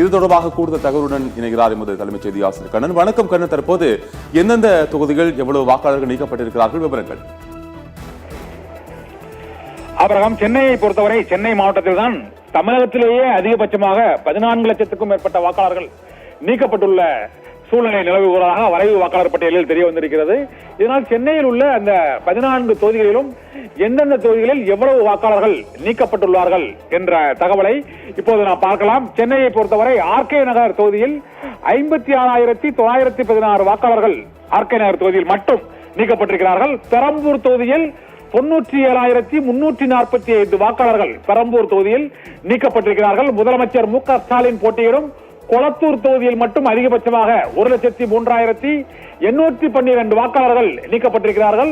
இது தொடர்பாக கூடுதல் தகவலுடன் இணைகிறார் எமது தலைமைச் செய்தி ஆசிரியர் கண்ணன். வணக்கம் கண்ணன், தற்போது எந்தெந்த தொகுதிகள் எவ்வளவு வாக்காளர்கள் நீக்கப்பட்டிருக்கிறார்கள், விவரங்கள்? அப்புறம் சென்னையை பொறுத்தவரை சென்னை மாவட்டத்தில் தான் தமிழகத்திலேயே அதிகபட்சமாக 14 லட்சத்துக்கும் மேற்பட்ட வாக்காளர்கள் நீக்கப்பட்டுள்ள சூழ்நிலை நிலவுவதாக வரைவு வாக்காளர் பட்டியலில் தெரிய வந்திருக்கிறது. இதனால் சென்னையில் உள்ள அந்த 14 தொகுதிகளிலும் எந்தெந்த தொகுதிகளில் எவ்வளவு வாக்காளர்கள் நீக்கப்பட்டுள்ளார்கள் என்ற தகவலை இப்போது நாம் பார்க்கலாம். சென்னையை பொறுத்தவரை ஆர்கே நகர் தொகுதியில் 56,916 வாக்காளர்கள் ஆர்கே நகர் தொகுதியில் மட்டும் நீக்கப்பட்டிருக்கிறார்கள். பெரம்பூர் தொகுதியில் 97,345 வாக்காளர்கள் பெரம்பூர் தொகுதியில் நீக்கப்பட்டிருக்கிறார்கள். முதலமைச்சர் மு க ஸ்டாலின் போட்டியிடும் கொளத்தூர் தொகுதியில் மட்டும் அதிகபட்சமாக 1,03,812 வாக்காளர்கள் நீக்கப்பட்டிருக்கிறார்கள்.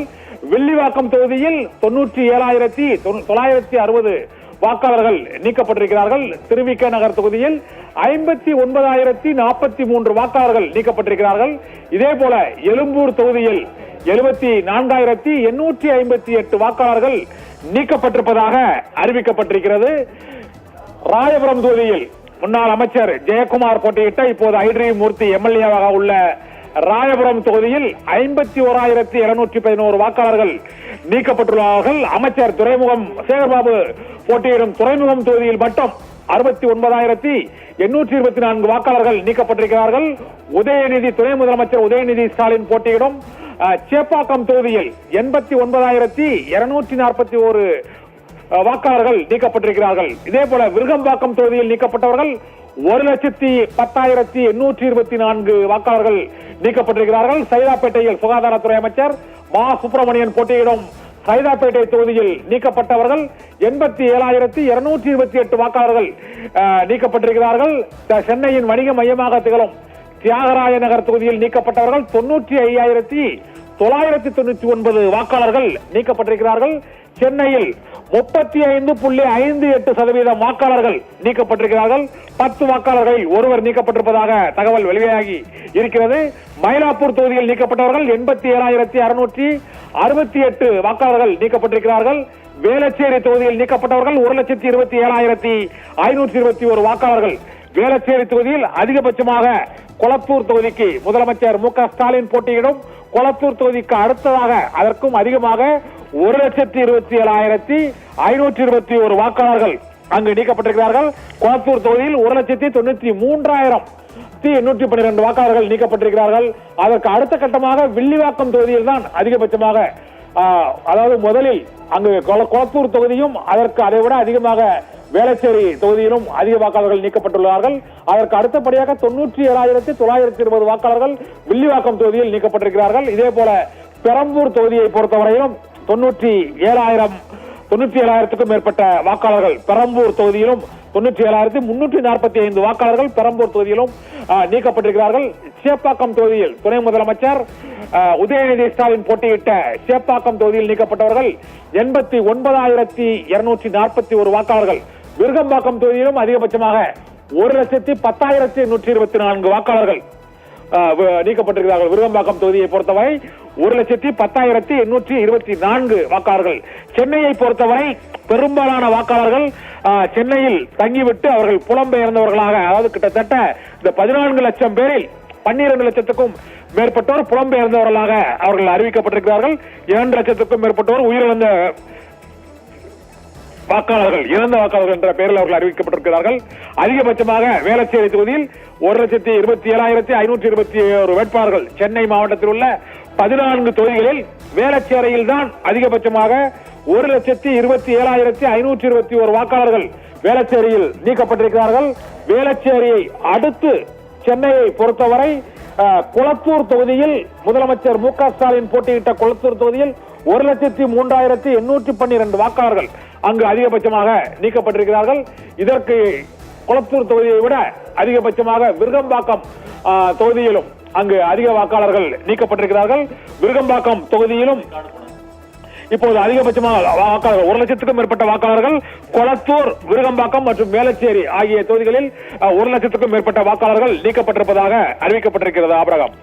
வில்லிவாக்கம் தொகுதியில் 97,960 வாக்காளர்கள் நீக்கப்பட்டிருக்கிறார்கள். திருவிக நகர் தொகுதியில் 59,043 வாக்காளர்கள் நீக்கப்பட்டிருக்கிறார்கள். இதே போல எழும்பூர் தொகுதியில் 74,858 வாக்காளர்கள் நீக்கப்பட்டிருப்பதாக அறிவிக்கப்பட்டிருக்கிறது. ராயபுரம் தொகுதியில் முன்னாள் அமைச்சர் ஜெயக்குமார் போட்டியிட்ட இப்போது ஐட்ரி மூர்த்தி எம்எல்ஏவாக உள்ள ராயபுரம் தொகுதியில் 51,711 வாக்காளர்கள் நீக்கப்பட்டுள்ளார்கள். அமைச்சர் துறைமுகம் சேகர்பாபு போட்டியிடும் துறைமுகம் தொகுதியில் மட்டும் 69,824 வாக்காளர்கள் நீக்கப்பட்டிருக்கிறார்கள். உதயநிதி துணை முதலமைச்சர் உதயநிதி ஸ்டாலின் போட்டியிடும் சேப்பாக்கம் தொகுதியில் 89,241 வாக்காளர்கள் நீக்கப்பட்டிருக்கிறார்கள். இதே போல விருகம்பாக்கம் தொகுதியில் நீக்கப்பட்டவர்கள் 1,10,824 வாக்காளர்கள் நீக்கப்பட்டிருக்கிறார்கள். சைதாப்பேட்டையில் சுகாதாரத்துறை அமைச்சர் மா சுப்பிரமணியன் போட்டியிடும் சைதாப்பேட்டை தொகுதியில் நீக்கப்பட்டவர்கள் 87,228 வாக்காளர்கள் நீக்கப்பட்டிருக்கிறார்கள். சென்னையின் வணிக மையமாக திகழும் தியாகராய நகர் தொகுதியில் நீக்கப்பட்டவர்கள் 95,999 வாக்காளர்கள் நீக்கப்பட்டிருக்கிறார்கள். சென்னையில் 35.58% வாக்காளர்கள் நீக்கப்பட்டிருக்கிறார்கள். 10 வாக்காளர்களில் ஒருவர் நீக்கப்பட்டிருப்பதாக தகவல் வெளியாகி இருக்கிறது. மயிலாப்பூர் தொகுதியில் நீக்கப்பட்டவர்கள் 87,668 வாக்காளர்கள் நீக்கப்பட்டிருக்கிறார்கள். வேளச்சேரி தொகுதியில் நீக்கப்பட்டவர்கள் 1,27,521 வாக்காளர்கள். வேளச்சேரி தொகுதியில் அதிகபட்சமாக கொளத்தூர் தொகுதிக்கு முதலமைச்சர் மு க ஸ்டாலின் போட்டியிடும் கொளத்தூர் தொகுதிக்கு அடுத்ததாக அதற்கும் அதிகமாக 1,27,521 வாக்காளர்கள் அங்கு நீக்கப்பட்டிருக்கிறார்கள். கொளத்தூர் தொகுதியில் 1,93,812 வாக்காளர்கள் நீக்கப்பட்டிருக்கிறார்கள். அதற்கு அடுத்த கட்டமாக வில்லிவாக்கம் தொகுதியில் தான் அதிகபட்சமாக, அதாவது முதலில் அங்கு கொளத்தூர் தொகுதியும் அதற்கு அதை விட அதிகமாக வேளச்சேரி தொகுதியிலும் அதிக வாக்காளர்கள் நீக்கப்பட்டுள்ளார்கள். அதற்கு அடுத்தபடியாக 97,920 வாக்காளர்கள் வில்லிவாக்கம் தொகுதியில் நீக்கப்பட்டிருக்கிறார்கள். இதே போல பெரம்பூர் தொகுதியை பொறுத்தவரையிலும் 97,000க்கும் மேற்பட்ட வாக்காளர்கள் பெரம்பூர் தொகுதியிலும் 97,345 வாக்காளர்கள் பெரம்பூர் தொகுதியிலும் நீக்கப்பட்டிருக்கிறார்கள். சேப்பாக்கம் தொகுதியில் துணை முதலமைச்சர் உதயநிதி ஸ்டாலின் போட்டியிட்ட சேப்பாக்கம் தொகுதியில் நீக்கப்பட்டவர்கள் 89,241 வாக்காளர்கள். விருகம்பாக்கம் தொகுதியிலும் அதிகபட்சமாக 1,10,824 வாக்காளர்கள் நீக்கப்பட்டிருக்கிறார்கள். விருகம்பாக்கம் தொகுதியை பொறுத்தவரை 1,10,824 வாக்காளர்கள். சென்னையை பொறுத்தவரை பெரும்பாலான வாக்காளர்கள் சென்னையில் தங்கிவிட்டு அவர்கள் புலம்பெயர்ந்தவர்களாக, அதாவது கிட்டத்தட்ட இந்த 14 லட்சம் பேரில் 12 லட்சத்துக்கும் மேற்பட்டோர் புலம்பெயர்ந்தவர்களாக அவர்கள் அறிவிக்கப்பட்டிருக்கிறார்கள். 2 லட்சத்துக்கும் மேற்பட்டோர் உயிரிழந்த வாக்காளர்கள், இறந்த வாக்காளர்கள் என்ற பெயரில் அவர்கள் அறிவிக்கப்பட்டிருக்கிறார்கள். அதிகபட்சமாக வேளச்சேரி தொகுதியில் 1,27,521 வேட்பாளர்கள். சென்னை மாவட்டத்தில் உள்ள 14 தொகுதிகளில் வேளச்சேரியில் தான் அதிகபட்சமாக 1,27,521 வாக்காளர்கள் வேளச்சேரியில் நீக்கப்பட்டிருக்கிறார்கள். வேளச்சேரியை அடுத்து சென்னையை பொறுத்தவரை கொளத்தூர் தொகுதியில் முதலமைச்சர் மு க ஸ்டாலின் போட்டியிட்ட கொளத்தூர் தொகுதியில் 1,03,812 வாக்காளர்கள் அங்கு அதிகபட்சமாக நீக்கப்பட்டிருக்கிறார்கள். இதற்கு கொளத்தூர் தொகுதியை விட அதிகபட்சமாக விருகம்பாக்கம் தொகுதியிலும் அங்கு அதிக வாக்காளர்கள் நீக்கப்பட்டிருக்கிறார்கள். விருகம்பாக்கம் தொகுதியிலும் இப்போது அதிகபட்சமாக வாக்காளர்கள் 1 லட்சத்துக்கும் மேற்பட்ட வாக்காளர்கள் கொளத்தூர், விருகம்பாக்கம் மற்றும் வேளச்சேரி ஆகிய தொகுதிகளில் 1 லட்சத்துக்கும் மேற்பட்ட வாக்காளர்கள் நீக்கப்பட்டிருப்பதாக அறிவிக்கப்பட்டிருக்கிறது. ஆபிரகாம்.